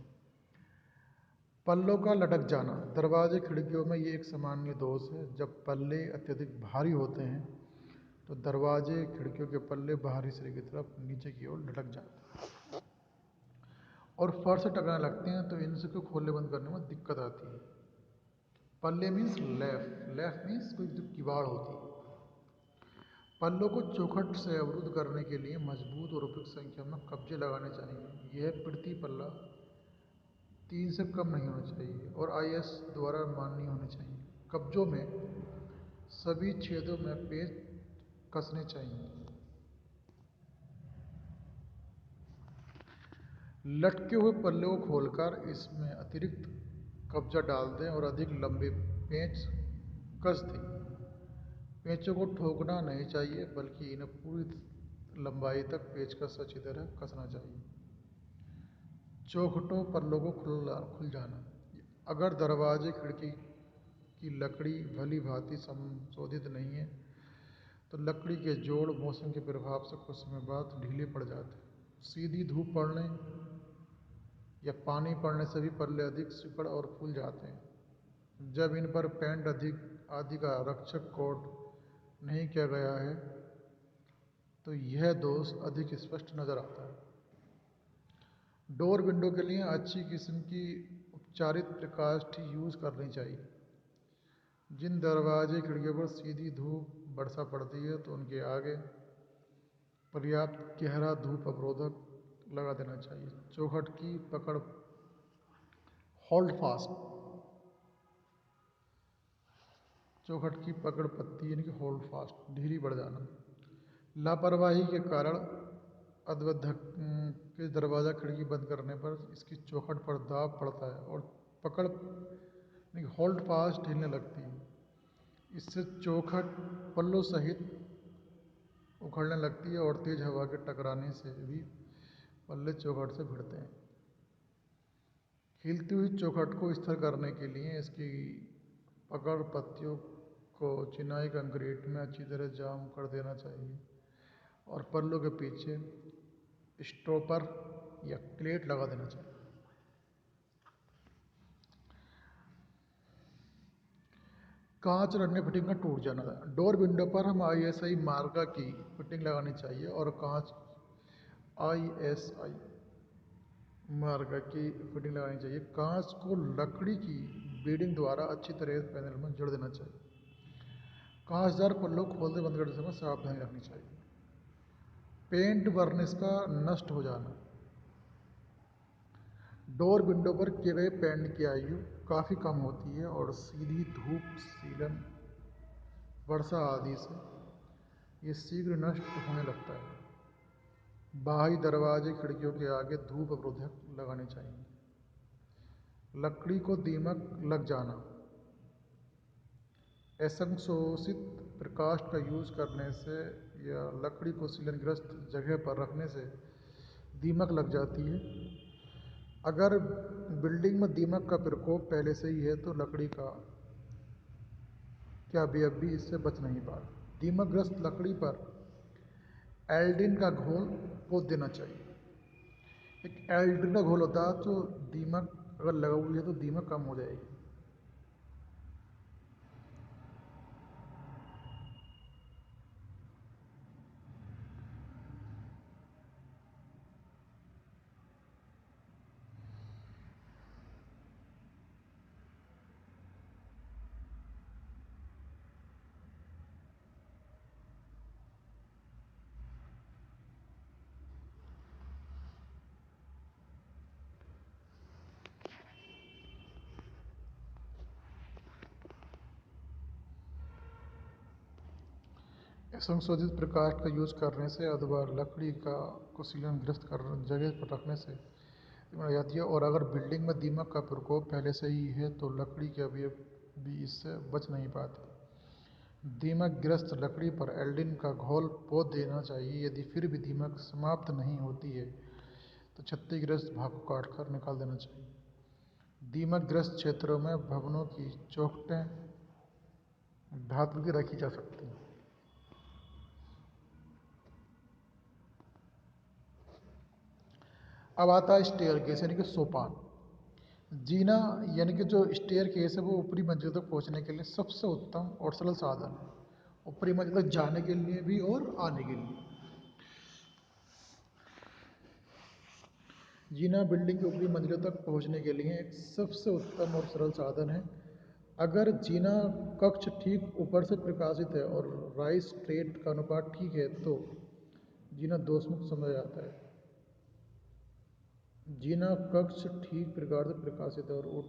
पल्लों का लटक जाना। दरवाजे खिड़कियों में ये एक सामान्य दोष है। जब पल्ले अत्यधिक भारी होते हैं तो दरवाजे खिड़कियों के पल्ले बाहरी सिरे की तरफ नीचे की ओर लटक जाते हैं और फर्श से टकराने लगते हैं तो इनसे को खोलने बंद करने में दिक्कत आती है। पल्ले मीन्स लेफ्ट मीन्स कोई जो किवाड़ होती है। पल्लों को चौखट से अवरुद्ध करने के लिए मजबूत और उपयुक्त संख्या में कब्जे लगाने चाहिए। यह प्रति पल्ला 3 से कम नहीं होना चाहिए और IS द्वारा मान्य होनी चाहिए। कब्जों में सभी छेदों में पेच कसने चाहिए। लटके हुए पल्ले को खोलकर इसमें अतिरिक्त कब्जा डाल दें और अधिक लंबे पेंच कस दें। पेंचों को ठोकना नहीं चाहिए बल्कि इन्हें पूरी लंबाई तक पेचकस अच्छी तरह कसना चाहिए। चौखटों पल्लों को खुल जाना। अगर दरवाजे खिड़की की लकड़ी भली भांति संशोधित नहीं है तो लकड़ी के जोड़ मौसम के प्रभाव से कुछ समय बाद ढीले पड़ जाते हैं। सीधी धूप पड़ने या पानी पड़ने से भी पल्ले अधिक सिकुड़ और फूल जाते हैं। जब इन पर पेंट आदि का रक्षक कोट नहीं किया गया है तो यह दोष अधिक स्पष्ट नजर आता है। डोर विंडो के लिए अच्छी किस्म की उपचारित प्रकाष्ठ यूज करनी चाहिए। जिन दरवाजे खिड़कियों पर सीधी धूप वर्षा पड़ती है तो उनके आगे पर्याप्त गहरा धूप अवरोधक लगा देना चाहिए। चौखट की पकड़ होल्ड फास्ट, चौखट की पकड़ पत्ती यानी कि होल्ड फास्ट ढीली पड़ जाना। लापरवाही के कारण अध्वधक के दरवाज़ा खिड़की बंद करने पर इसकी चौखट पर दाब पड़ता है और पकड़ यानी होल्ड फास्ट हिलने लगती है। इससे चौखट पल्लों सहित उखड़ने लगती है और तेज हवा के टकराने से भी पल्ले चौखट से भिड़ते हैं। हिलती हुई चौखट को स्थिर करने के लिए इसकी पकड़ पत्तियों को चिनाई कंक्रीट में अच्छी तरह जाम कर देना चाहिए और पल्लों के पीछे स्टॉपर या क्लेट लगा देना चाहिए। कांच और अन्य फिटिंग का टूट जाना। डोर विंडो पर हम ISI मार्का की फिटिंग लगानी चाहिए और कांच ISI मार्का की फिटिंग लगानी चाहिए। कांच को लकड़ी की बीडिंग द्वारा अच्छी तरह पैनल में जोड़ देना चाहिए। कांचदार पल्लों खोलते बंद करते समय सावधानी रखनी चाहिए। पेंट वर्निश का नष्ट हो जाना। डोर विंडो पर किए गए पेंट की आयु काफ़ी कम होती है और सीधी धूप, सीलन, वर्षा आदि से ये शीघ्र नष्ट होने लगता है। बाहरी दरवाजे खिड़कियों के आगे धूप अवरोधक लगाने चाहिए। लकड़ी को दीमक लग जाना। असंशोषित प्रकाश का यूज करने से या लकड़ी को सीलनग्रस्त जगह पर रखने से दीमक लग जाती है। अगर बिल्डिंग में दीमक का प्रकोप पहले से ही है तो लकड़ी का क्या भी इससे बच नहीं पाता। दीमकग्रस्त लकड़ी पर एल्ड्रिन का घोल पोत देना चाहिए। एक एल्ड्रिन का घोल होता है तो दीमक अगर लगा हुई है तो दीमक कम हो जाएगी। असंशोधित प्रकाश का यूज करने से अथवा लकड़ी का को सीलनग्रस्त कर जगह पर रखने से दीमक लग जाती है और अगर बिल्डिंग में दीमक का प्रकोप पहले से ही है तो लकड़ी के अवयव भी इससे बच नहीं पाते। दीमकग्रस्त लकड़ी पर एल्ड्रिन का घोल पोत देना चाहिए। यदि फिर भी दीमक समाप्त नहीं होती है तो क्षतिग्रस्त भाग को काट कर निकाल देना चाहिए। दीमकग्रस्त क्षेत्रों में भवनों की चौखटें धातु की रखी जा सकती हैं। अब आता है स्टेयर केस यानी कि सोपान। जीना यानी कि जो स्टेयर केस है वो ऊपरी मंजिल तक पहुंचने के लिए सबसे उत्तम और सरल साधन है। ऊपरी मंजिल तक जाने के लिए भी और आने के लिए। जीना बिल्डिंग की ऊपरी मंजिलों तक पहुंचने के लिए एक सबसे उत्तम और सरल साधन है। अगर जीना कक्ष ठीक ऊपर से प्रकाशित है और राइस ट्रेड का अनुपात ठीक है तो जीना दोषमुक्त समझा जाता है। जीना कक्ष ठीक प्रकार से प्रकाशित है और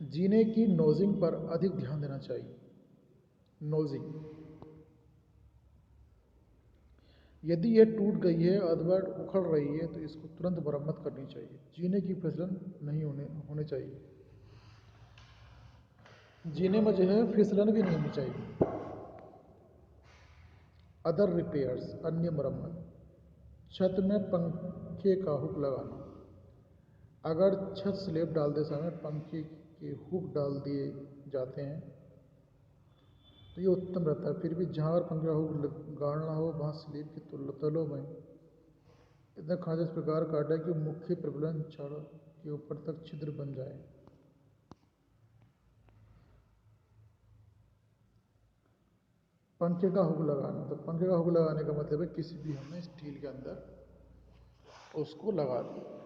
जीने की नोजिंग पर अधिक ध्यान देना चाहिए। नोजिंग, यदि यह टूट गई है अथवा उखड़ रही है तो इसको तुरंत मरम्मत करनी चाहिए। जीने की फिसलन नहीं होने चाहिए। जीने में जो है फिसलन भी नहीं होनी चाहिए। अदर रिपेयर्स, अन्य मरम्मत। छत में पंखे का हुक लगाना। अगर छत स्लैब डालते समय पंखे के हुक डाल दिए जाते हैं तो ये उत्तम रहता है। फिर भी जहाँ पर पंखे का हुक गाड़ना हो वहाँ स्लैब की तलों में इतना खांचा इस प्रकार काटा कि मुख्य प्रबलन छड़ के ऊपर तक छिद्र बन जाए। पंखे का हुक लगाना, तो पंखे का हुक लगाने का मतलब है किसी भी हमने स्टील के अंदर उसको लगा दिया।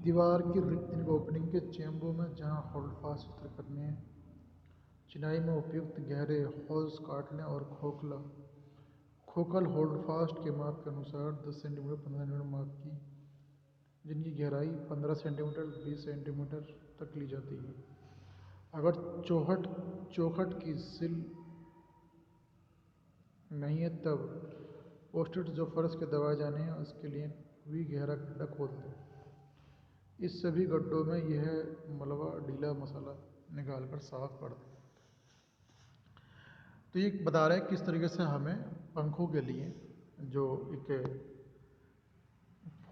दीवार की रिक्तिक ओपनिंग के चैम्बरों में जहां होल्ड फास्ट चित्र करने हैं, चिनाई में उपयुक्त गहरे होल्स काट लें और खोखल होल्ड फास्ट के माप के अनुसार 10 सेंटीमीटर 15 सेंटीमीटर माप की, जिनकी गहराई 15 सेंटीमीटर 20 सेंटीमीटर तक ली जाती है। अगर चौखट की सिल नहीं है तब पोस्टेड जो फर्श के दबाए जाने हैं उसके लिए भी गहरा गड्ढा खोद दें। इस सभी गड्ढों में यह मलबा ढीला मसाला निकालकर साफ कर दें। तो ये बता रहे हैं किस तरीके से हमें पंखों के लिए जो एक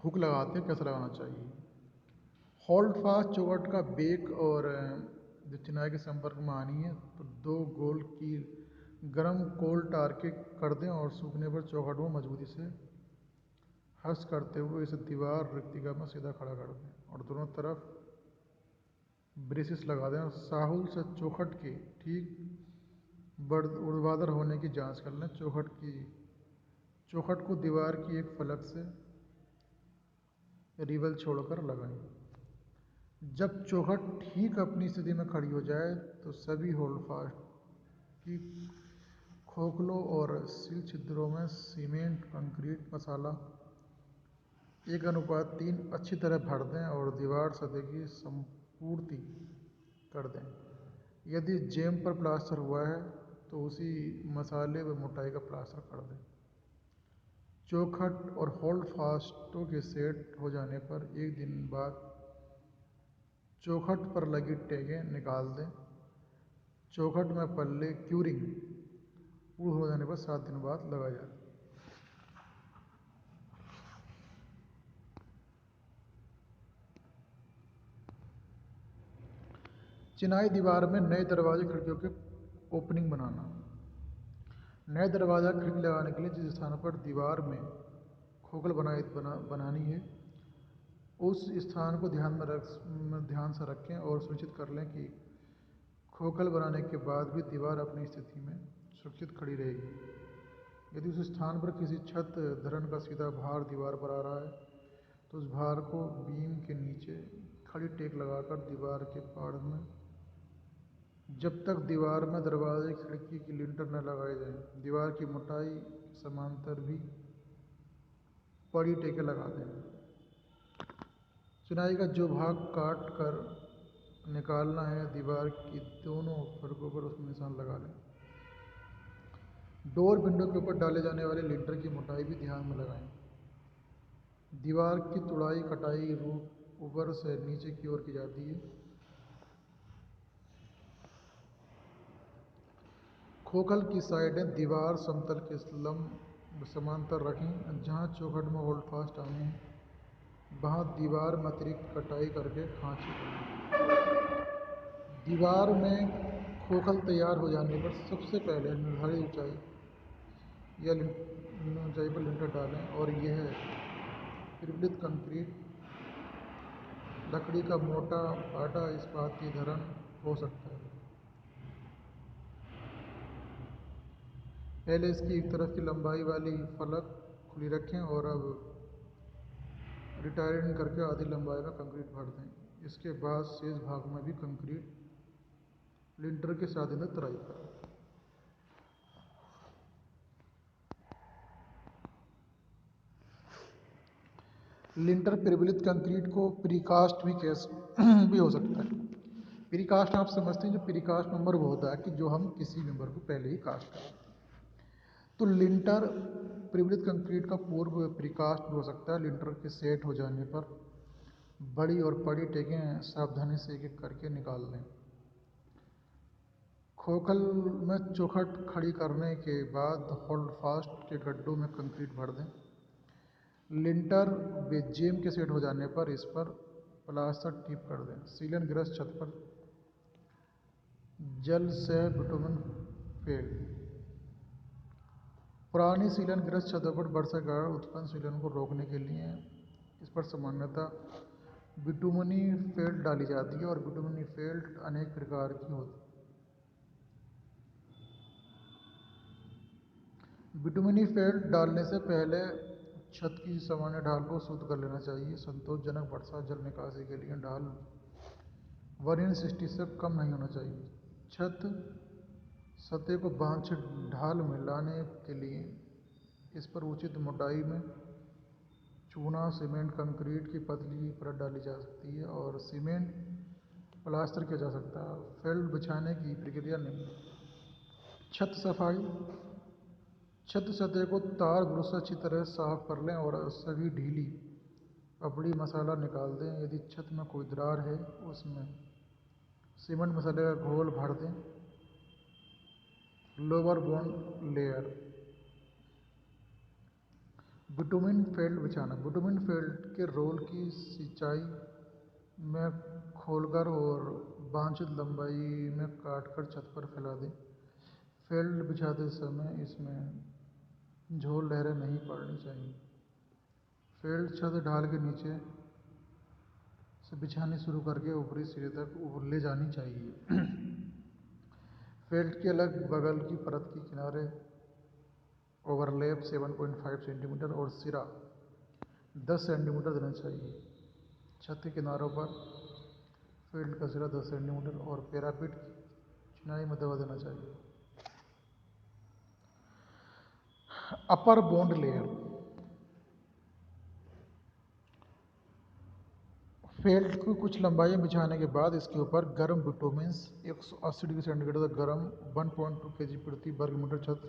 हुक लगाते हैं कैसे लगाना चाहिए। होल्ड फास्ट चौखट का बेक और जो चिनाई के संपर्क में आनी है तो 2 गोल कील गरम कोल टार के कर दें और सूखने पर चौखट में मजबूती से हस्त करते हुए इसे दीवार रिक्तिका में सीधा खड़ा कर दें और दोनों तरफ ब्रेसिस लगा दें और साहुल से चौखट के ठीक ऊर्ध्वाधर होने की जांच कर लें। चौखट को दीवार की एक फलक से रिबल छोड़कर लगाएं। जब चौखट ठीक अपनी स्थिति में खड़ी हो जाए तो सभी होल्ड फास्ट की खोखलों और सील छिद्रों में सीमेंट कंक्रीट मसाला 1:3 अच्छी तरह भर दें और दीवार सतह की संपूर्ति कर दें। यदि जैम पर प्लास्टर हुआ है तो उसी मसाले व मोटाई का प्लास्टर कर दें। चौखट और होल्ड फास्टों के सेट हो जाने पर 1 दिन बाद चौखट पर लगी टैगें निकाल दें। चौखट में पल्ले क्यूरिंग पूर्ण हो जाने पर 7 दिन बाद लगाया जाए। चिनाई दीवार में नए दरवाजे खिड़कियों के ओपनिंग बनाना। नए दरवाजा खिड़की लगाने के लिए जिस स्थान पर दीवार में खोखल बनानी है उस स्थान को ध्यान से रखें और सुनिश्चित कर लें कि खोखल बनाने के बाद भी दीवार अपनी स्थिति में सुरक्षित खड़ी रहेगी। यदि उस स्थान पर किसी छत धरण का सीधा भार दीवार पर आ रहा है तो उस भार को बीम के नीचे खड़ी टेक लगाकर दीवार के पाड़ में जब तक दीवार में दरवाजे खिड़की की लिंटर न लगाए जाएं, दीवार की मोटाई समांतर भी पड़ी टेकें लगा दें। चिनाई का जो भाग काट कर निकालना है दीवार की दोनों फर्कों पर उसमें निशान लगा लें। डोर विंडो के ऊपर डाले जाने वाले लिंटर की मोटाई भी ध्यान में लगाएं। दीवार की तुड़ाई कटाई रूप ऊपर से नीचे की ओर की जाती है। खोखल की साइडें दीवार समतल के लंब समांतर रखें। जहां चौखट में होल्ड फास्ट आने हैं वहां दीवार में अतिरिक्त कटाई करके खांची करें। दीवार में खोखल तैयार हो जाने पर सबसे पहले निर्धारित ऊंचाई पर लिंटर डालें और यह प्रबलित कंक्रीट, लकड़ी का मोटा पाटा, इस्पाती धरन हो सकता है। पहले इसकी एक तरफ की लंबाई वाली फलक खुली रखें और अब रिटायरिंग करके आधी लंबाई में कंक्रीट भर दें। इसके बाद शेष भाग में भी कंक्रीट लिंटर के साथ इन्हें तराई करें। लिंटर प्रबलित कंक्रीट को प्रीकास्ट भी हो सकता है। प्रीकास्ट आप समझते हैं, जो प्रीकास्ट मेंबर वो होता है कि जो हम किसी मेंबर को पहले ही कास्ट करते हैं। तो लिंटर प्रबलित कंक्रीट का पूर्व प्रीकास्ट भी हो सकता है। लिंटर के सेट हो जाने पर बड़ी और पड़ी टेकें सावधानी से एक एक करके निकाल लें। खोखल में चौखट खड़ी करने के बाद होल्ड फास्ट के गड्ढों में कंक्रीट भर दें। लिंटर बेजेम के सेट हो जाने पर इस पर प्लास्टर टिप कर दें। सीलन ग्रस्त छत पर जल से बिटुमेन फेल। पुरानी सीलन ग्रस्त छतों पर वर्षा के कारण उत्पन्न सीलन को रोकने के लिए इस पर सामान्यतः बिटुमनी फेल्ट डाली जाती है और बिटुमनी फेल्ट अनेक प्रकार की होती है। बिटुमनी फेल्ट डालने से पहले छत की सामान्य ढाल को शुद्ध कर लेना चाहिए। संतोषजनक वर्षा जल निकासी के लिए ढाल 1/60 से कम नहीं होना चाहिए। छत सतह को बांध से ढाल में लाने के लिए इस पर उचित मोटाई में चूना, सीमेंट, कंक्रीट की पतली परत डाली जा सकती है और सीमेंट प्लास्टर किया जा सकता है। फेल्ड बिछाने की प्रक्रिया नहीं। छत सफाई। छत सतह को तार ब्रश से अच्छी तरह साफ कर लें और सभी ढीली पपड़ी मसाला निकाल दें। यदि छत में कोई दरार है उसमें सीमेंट मसाले का घोल भर दें। Lower bond layer. Bitumen failed बिछाना। बिटुमिन फेल्ड के रोल की सिंचाई में खोलकर और वांछित लंबाई में काटकर छत पर फैला दें। फेल्ड बिछाते समय इसमें झोल लहरें नहीं पड़नी चाहिए। फेल्ड छत ढाल के नीचे से बिछानी शुरू करके ऊपरी सिरे तक ले जानी चाहिए। फेल्ड के अलग बगल की परत के किनारे ओवरलैप 7.5 सेंटीमीटर और सिरा 10 सेंटीमीटर देना चाहिए। छत के किनारों पर फील्ड का सिरा 10 सेंटीमीटर और पैरापिट की चिनाई में दबा देना चाहिए। अपर बॉन्ड लेयर। फेल्ड को कुछ लंबाई बिछाने के बाद इसके ऊपर गर्म बिटुमिन्स 180 डिग्री सेंटीग्रेड तक गर्म 1.2 kg प्रति वर्ग मीटर छत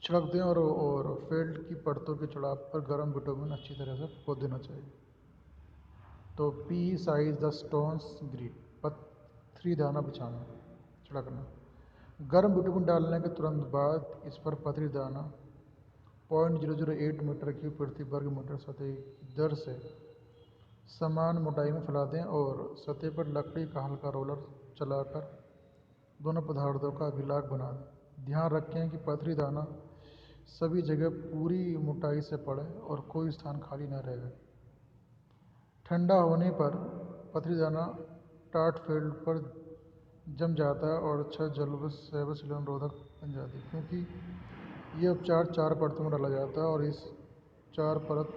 छिड़क दें और फेल्ड की परतों के चढ़ाव पर गर्म बिटुमिन अच्छी तरह से पोत देना चाहिए। तो P size the stones grid. पथरी दाना बिछाना छिड़कना। गर्म बिटुमिन डालने के तुरंत बाद इस पर पथरी दाना 0.008 मीटर क्यूब प्रति वर्ग मीटर सतह की दर से समान मोटाई में फैला दें और सतह पर लकड़ी का हल्का रोलर चलाकर दोनों पदार्थों का अभिलाक बना दें। ध्यान रखें कि पथरी दाना सभी जगह पूरी मोटाई से पड़े और कोई स्थान खाली न रह जाए। ठंडा होने पर पथरी दाना टाट फेल्ड पर जम जाता है और छत जल सीलन रोधक बन जाती है। क्योंकि ये उपचार 4 परतों में डाला जाता है और इस 4 परत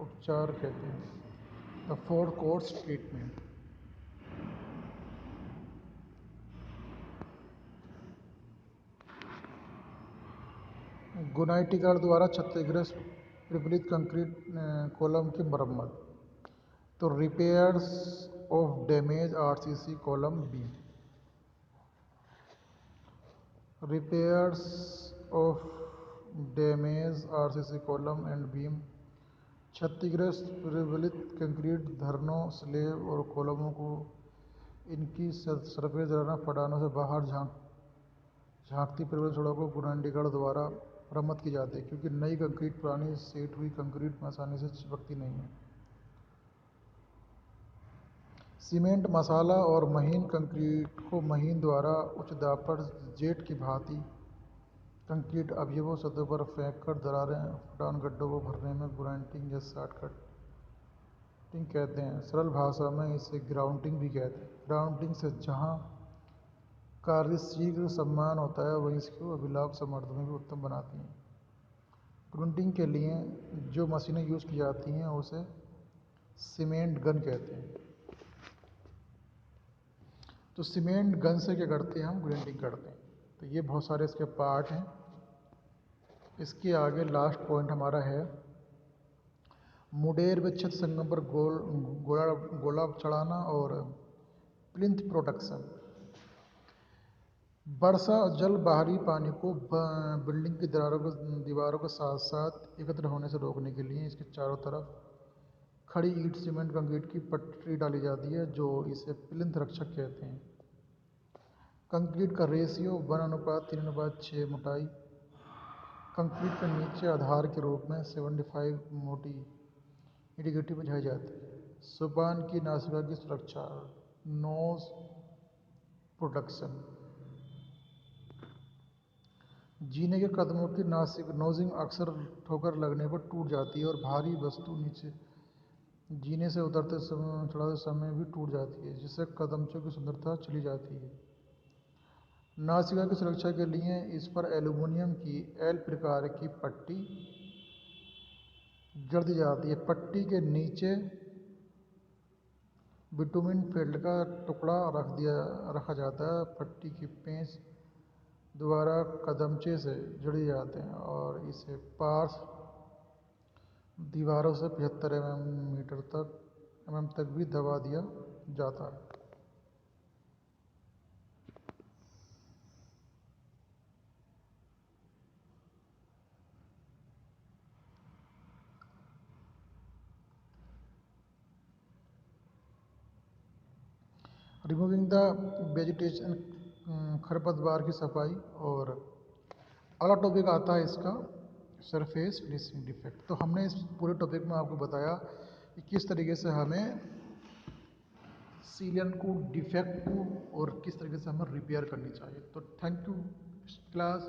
उपचार कहते हैं द 4 कोर्स ट्रीटमेंट। गुनाइटिकार द्वारा क्षतिग्रस्त प्रबलित कंक्रीट कॉलम की मरम्मत। तो repairs of damage RCC column beam. Repairs of damage RCC column and beam. क्षतिग्रस्त प्रबलित कंक्रीट धरनों, स्लैब और कॉलमों को इनकी सरफेस दरारें फटानों से बाहर झांकती प्रबल सड़कों को गुनाइटिकार द्वारा मरम्मत की जाती है, क्योंकि नई कंक्रीट पुरानी सेट हुई कंक्रीट में आसानी से चिपकती नहीं है। सीमेंट मसाला और महीन कंक्रीट को महीन द्वारा उच्च दाब पर जेट की भांति कंक्रीट अवयवों सतह पर फेंक कर दरारें फटान गड्ढों को भरने में ग्राउंडिंग या शॉर्टकटिंग कहते हैं। सरल भाषा में इसे ग्राउंडिंग भी कहते हैं। ग्राउंडिंग से जहाँ कार्य शीघ्र सम्मान होता है वहीं इसको अभिलाप समर्थ में भी उत्तम बनाती हैं। ग्राउंडिंग के लिए जो मशीनें यूज़ की जाती हैं उसे सीमेंट गन कहते हैं। तो सीमेंट गन से क्या करते हैं, हम ग्राइंडिंग करते हैं। तो ये बहुत सारे इसके पार्ट हैं। इसके आगे लास्ट पॉइंट हमारा है मुडेर व छत संगम पर गोला चढ़ाना और प्लिंथ प्रोटेक्शन। वर्षा जल बाहरी पानी को बिल्डिंग की दीवारों के साथ साथ एकत्र होने से रोकने के लिए इसके चारों तरफ खड़ी ईंट, सीमेंट, कंक्रीट की पट्टी डाली जाती है, जो इसे प्लिंथ रक्षक कहते हैं। कंक्रीट का रेशियो 1:3:6 मोटाई। कंक्रीट के नीचे आधार के रूप में 75 मोटी ईंट बिछाई जाती है। सोपान की नासिका की सुरक्षा, नोज प्रोटेक्शन। जीने के कदमों की नोजिंग अक्सर ठोकर लगने पर टूट जाती है और भारी वस्तु नीचे जीने से उतरते समय चढ़ाते समय भी टूट जाती है, जिससे कदमचों की सुंदरता चली जाती है। नासिका की सुरक्षा के लिए इस पर एल्युमिनियम की एल प्रकार की पट्टी जड़ दी जाती है। पट्टी के नीचे बिटुमिन फील्ड का टुकड़ा रखा जाता है। पट्टी की पेंच द्वारा कदमचे से जुड़े जाते हैं और इसे पार्श्व दीवारों से 75 mm तक भी दबा दिया जाता है। रिमूविंग द वेजिटेशन, खरपतवार की सफाई। और अगला टॉपिक आता है इसका सरफेस फिनिशिंग डिफेक्ट। तो हमने इस पूरे टॉपिक में आपको बताया कि किस तरीके से हमें सीलियन को, डिफेक्ट को और किस तरीके से हमें रिपेयर करनी चाहिए। तो थैंक यू क्लास।